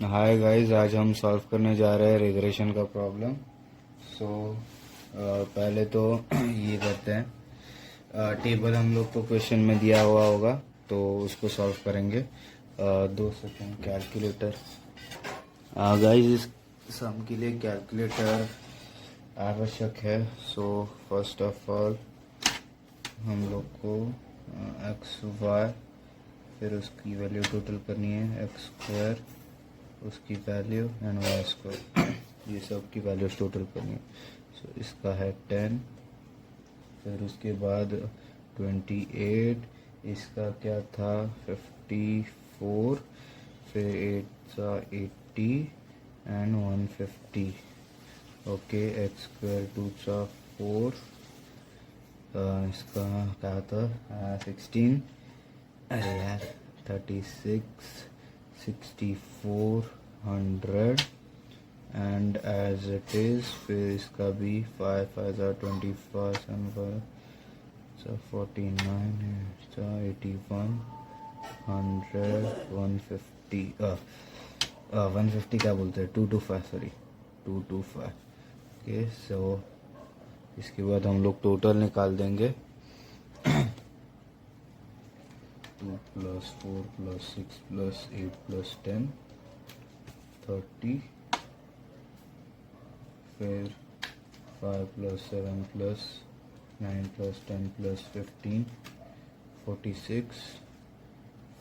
Hi guys, आज हम solve करने जा रहे हैं रिग्रेशन का प्रॉब्लम। सो पहले तो ये करते हैं। टेबल हम लोग को क्वेश्चन में दिया हुआ होगा तो उसको सॉल्व करेंगे। 2 सेकेंड कैलकुलेटर। गाइस, इस सम के लिए कैलकुलेटर आवश्यक है। सो फर्स्ट ऑफ ऑल हम लोग को एक्स वाई, फिर उसकी वैल्यू टोटल करनी है, एक्स स्क्वायर, उसकी वैल्यू एंड वाई स्क्वायर, ये सब की वैल्यूज टोटल करनी है। सो इसका है 10, फिर उसके बाद 28, इसका क्या था 54, फिर 8 सा 80 एंड 150। ओके, एक्स स्क्वायर 2 सा 4, इसका क्या था 16, अरे यार 36, 64, 100 एंड एज इट इज। फिर इसका भी 5 5 25 7 49 81 100 150 150 क्या बोलते हैं 225, सॉरी 225। ओके, सो इसके बाद हम लोग टोटल निकाल देंगे। 2 + 4 + 6 + 8 + 10 30, फिर 5 + 7 + 9 + 10 + 15 46,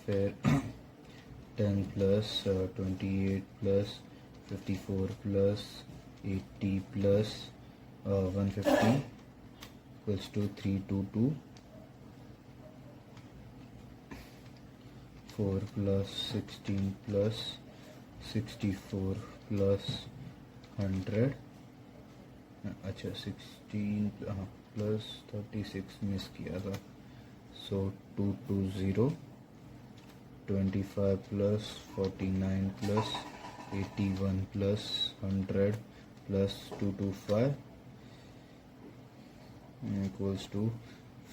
फिर 10 + 28 + 54 + 80 + 150 = 322, 4 + 16 + 64 + 100, अच्छा 16 हाँ प्लस 36 मिस किया था। सो 220, 25 + 49 + 81 + 100 + 225 =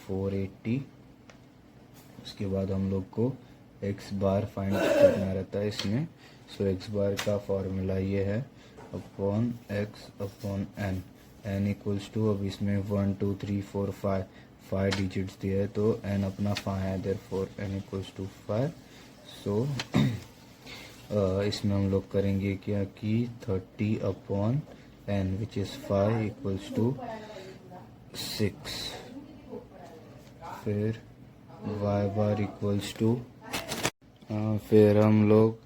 480। उसके बाद हम लोग को एक्स बार फाइंड करना रहता है इसमें। सो एक्स बार का फॉर्मूला ये है upon X upon N, N = अब इसमें 1 2 3 4 5 डिजिट्स दिए है तो एन अपना 5 है, देयरफॉर एन = 5। सो इसमें हम लोग करेंगे क्या कि 30 अपॉन एन विच इज़ 5 = 6। फिर वाई बार फिर हम लोग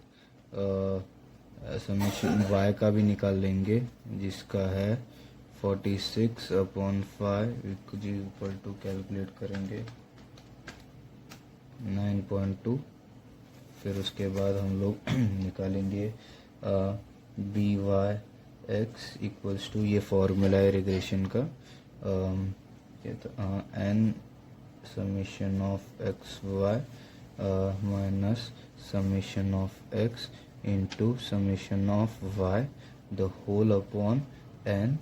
समेशन वाई का भी निकाल लेंगे जिसका है 46 अपॉन 5 = कैलकुलेट करेंगे 9.2। फिर उसके बाद हम लोग निकालेंगे बी वाई एक्स = ये फॉर्मूला है रिग्रेशन का, N summation of x y minus summation of x into summation of y the whole upon n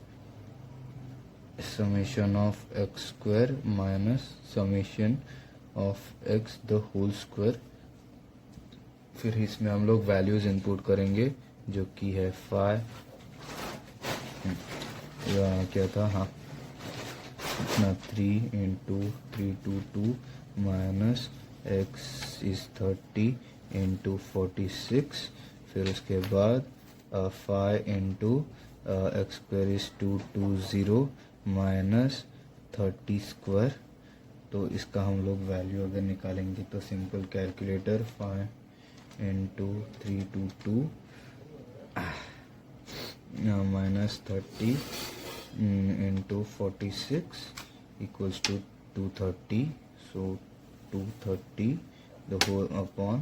summation of x square minus summation of x the whole square। फिर इसमें हम लोग values input करेंगे जो कि है 5, क्या था हाँ 3 × 322 minus x is 30 × 46। फिर उसके बाद 5 × x square is 220 minus 30 square। तो इसका हम लोग वैल्यू अगर निकालेंगे तो simple calculator 5 × 322 minus 30 into 46 equals to 230। so 230 the whole upon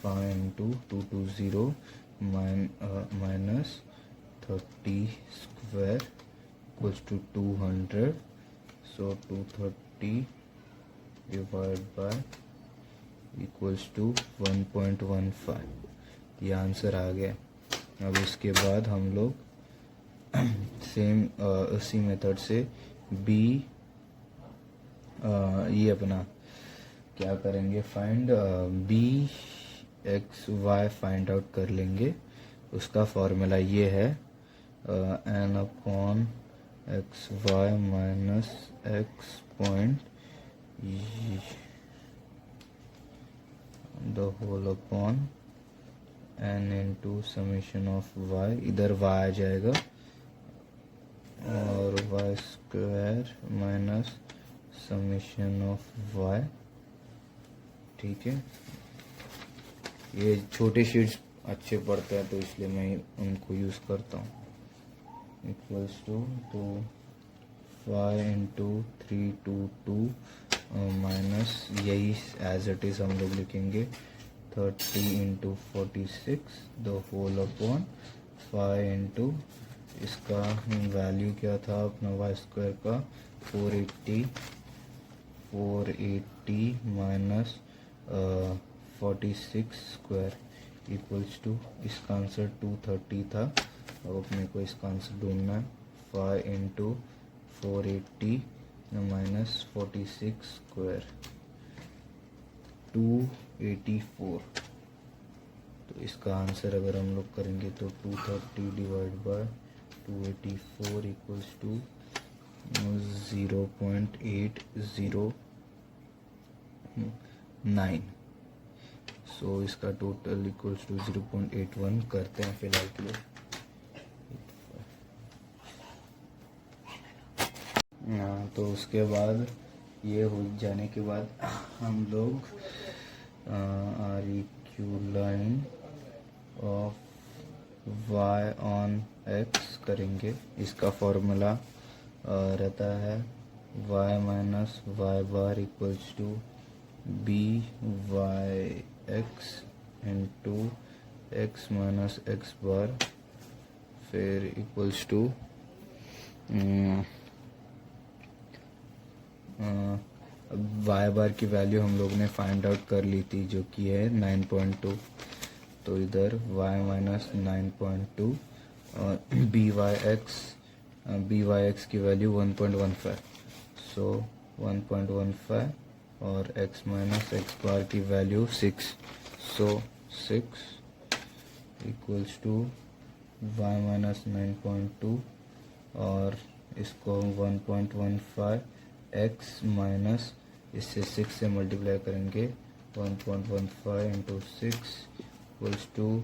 5 into 220 minus 30 square equals to 200। so 230 divided by equals to 1.15। ये आंसर आ गया। अब इसके बाद हम लोग सेम उसी मेथड से बी ये अपना क्या करेंगे find B X Y find out कर लेंगे। उसका फॉर्मूला ये है N upon X Y minus X point the whole upon N into summation of Y, इधर वाई आ जाएगा, और Y square minus summation of Y. ठीक है, ये छोटे शीट्स अच्छे पड़ते हैं तो इसलिए मैं उनको यूज़ करता हूँ। इक्वल्स टू 5 इंटू 322 माइनस, यही एज इट इज़ हम लोग लिखेंगे 30 into 46 the whole upon 5 into, इसका वैल्यू क्या था अपना वाई स्क्वायर का 480 माइनस 46 स्क्वायर इक्वल्स टू, इसका आंसर 230 था। अब अपने को इसका आंसर ढूंढना है 5 इंटू 480 माइनस 46 स्क्वायर 284। तो इसका आंसर अगर हम लोग करेंगे तो 230 डिवाइड बाय 284 इक्वल्स टू 0.809। सो इसका टोटल इक्वल्स टू 0.81 करते हैं फिलहाल के लिए। तो उसके बाद ये हो जाने के बाद हम लोग R E Q line of y on x करेंगे। इसका फॉर्मूला रहता है y minus Y bar equals to b Y x into x minus x bar, फिर इक्वल्स टू वाई बार की वैल्यू हम लोग ने फाइंड आउट कर ली थी जो कि है 9.2, तो इधर y माइनस 9.2 और बी वाई एक्स की वैल्यू 1.15, सो 1.15 और x माइनस एक्स बार की value 6, so 6 equals to y minus 9.2 और इसको 1.15 x माइनस, इससे 6 से मल्टीप्लाई करेंगे 1.15 इंटू 6 इक्वल्स टू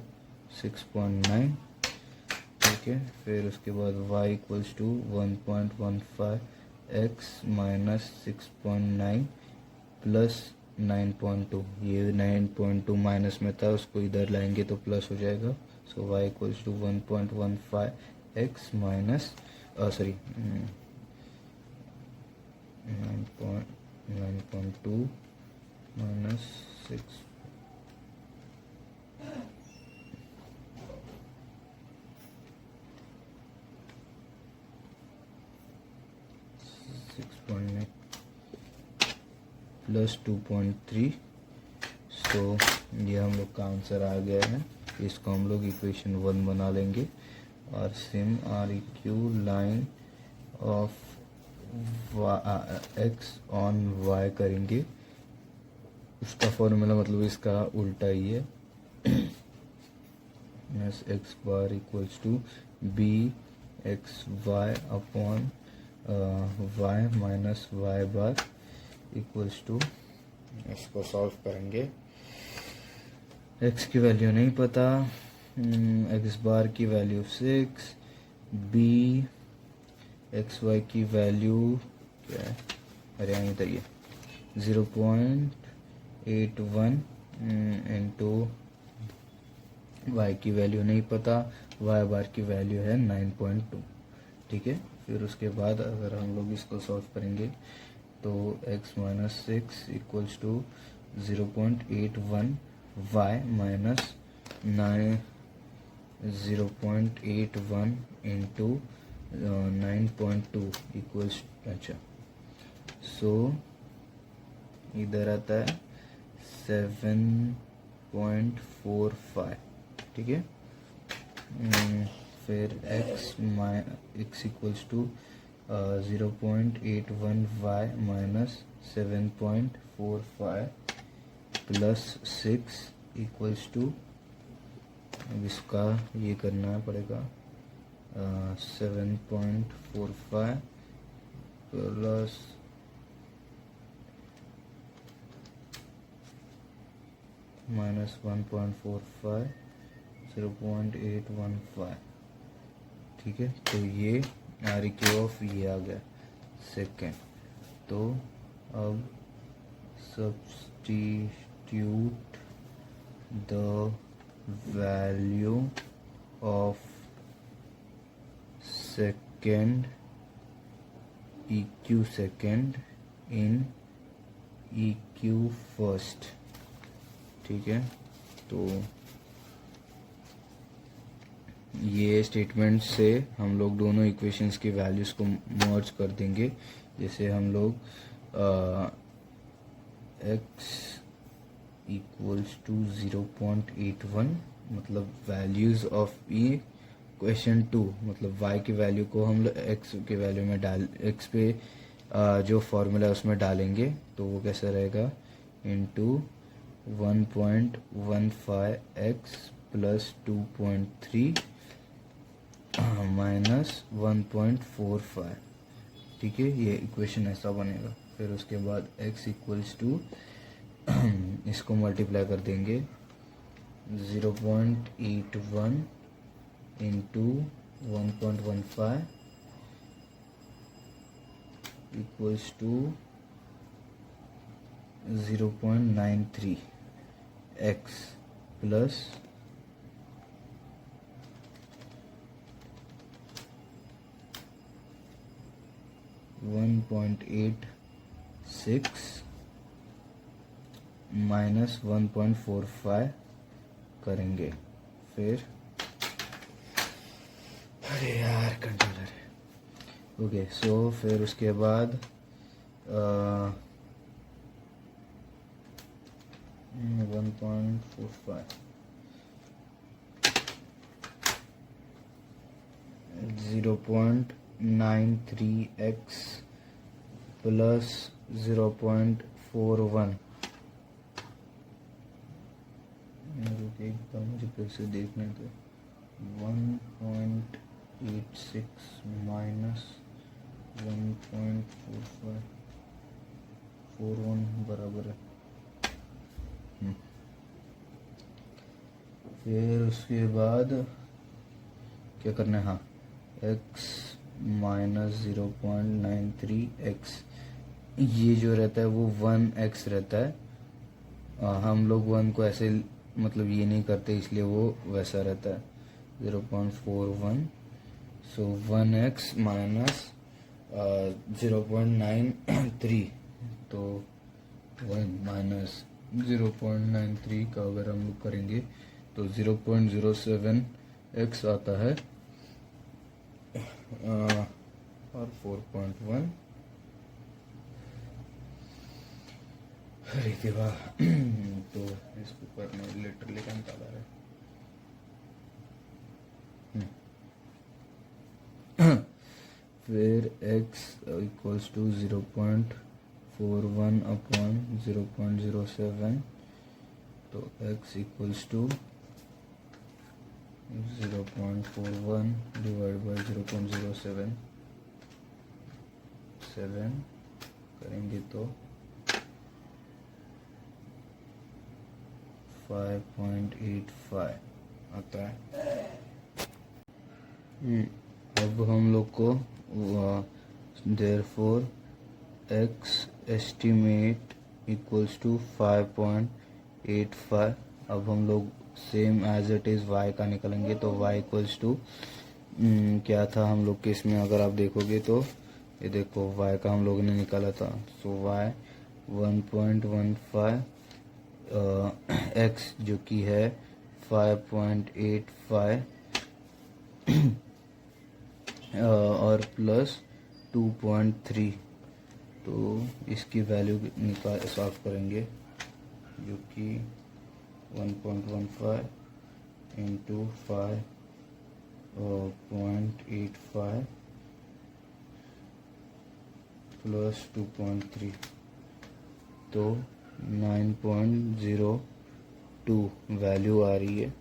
6.9। ठीक है, फिर उसके बाद y equals to 1.15 x minus 6.9 plus 9.2, ये 9.2 माइनस में था उसको इधर लाएंगे तो प्लस हो जाएगा, so y equals to 1.15 x minus 9.2 minus 6 6.9 plus 2.3, so ये हम लोग का आंसर आ गया है। इसको हम लोग इक्वेशन 1 बना लेंगे और sim R E Q line of X on Y करेंगे। उसका फॉर्मूला मतलब इसका उल्टा ही है, minus x bar equals to B X Y upon Y minus Y bar equals to, इसको सॉल्व करेंगे। एक्स की वैल्यू नहीं पता, एक्स बार की वैल्यू 6, बी एक्स वाई की वैल्यू क्या है, अरे यहाँ इधर ये 0.81 इंटू वाई की वैल्यू नहीं पता, वाई बार की वैल्यू है 9.2। ठीक है, फिर उसके बाद अगर हम लोग इसको सॉल्व करेंगे तो x minus 6 equals to 0.81 Y minus 0.81 into 9.2 equals, अच्छा सो इधर आता है 7.45। ठीक है, फिर x equals to 0.81 Y minus 7.45 plus 6 equals to, अब इसका ये करना पड़ेगा 7.45 प्लस -1.45 0.815, ठीक है। तो ये आर क्यू ऑफ ये आ गया सेकेंड। तो अब substitute the value of second EQ second in EQ first, ठीक है। तो ये स्टेटमेंट से हम लोग दोनों इक्वेशंस की वैल्यूज को मर्ज कर देंगे। जैसे हम लोग x इक्वल्स टू 0.81, मतलब वैल्यूज ऑफ ई क्वेश्चन 2, मतलब y की वैल्यू को हम लोग x के वैल्यू में x पे जो फॉर्मूला है उसमें डालेंगे। तो वो कैसा रहेगा, इंटू 1.15x प्लस 2.3 माइनस 1.45, ठीक है। ये इक्वेशन ऐसा बनेगा। फिर उसके बाद x इक्वल्स टू इसको मल्टीप्लाई कर देंगे 0.81 into 1.15 equals to 0.93 x plus 1.86 minus 1.45 करेंगे। फिर अरे यार कंट्रोलर है, ओके। सो फिर उसके बाद 1.45 0.93x प्लस 0.41, एकदम मुझे फिर से देखने दो। 1.86 माइनस 1.4541 बराबर है। फिर उसके बाद क्या करना है, हाँ, x माइनस 0.93x, ये जो रहता है वो 1x रहता है। हम लोग 1 को ऐसे मतलब ये नहीं करते, इसलिए वो वैसा रहता है 0.41। सो 1x माइनस 0.93, तो 1 माइनस 0.93 का अगर हम लोग करेंगे तो 0.07x आता है और 4.1। अरे देवा तो इसको करने लिटरली क्या निकाला है। फिर x इक्वल्स टू 0.41 अपॉन 0.07, तो x equals to 0.41 divide by 0.07 करेंगे तो 5.85 आता है। अब हम लोग को therefore x estimate equals to 5.85। अब हम लोग same as it is y का निकलेंगे, तो y इक्वल्स टू क्या था हम लोग के इसमें, अगर आप देखोगे तो ये देखो y का हम लोगों ने निकाला था। सो y 1.15 x जो कि है 5.85 और प्लस 2.3, तो इसकी वैल्यू निकाल सॉल्व करेंगे जो कि 1.15 इंटू 5.85 प्लस 2.3, तो 9.0 2 वैल्यू आ रही है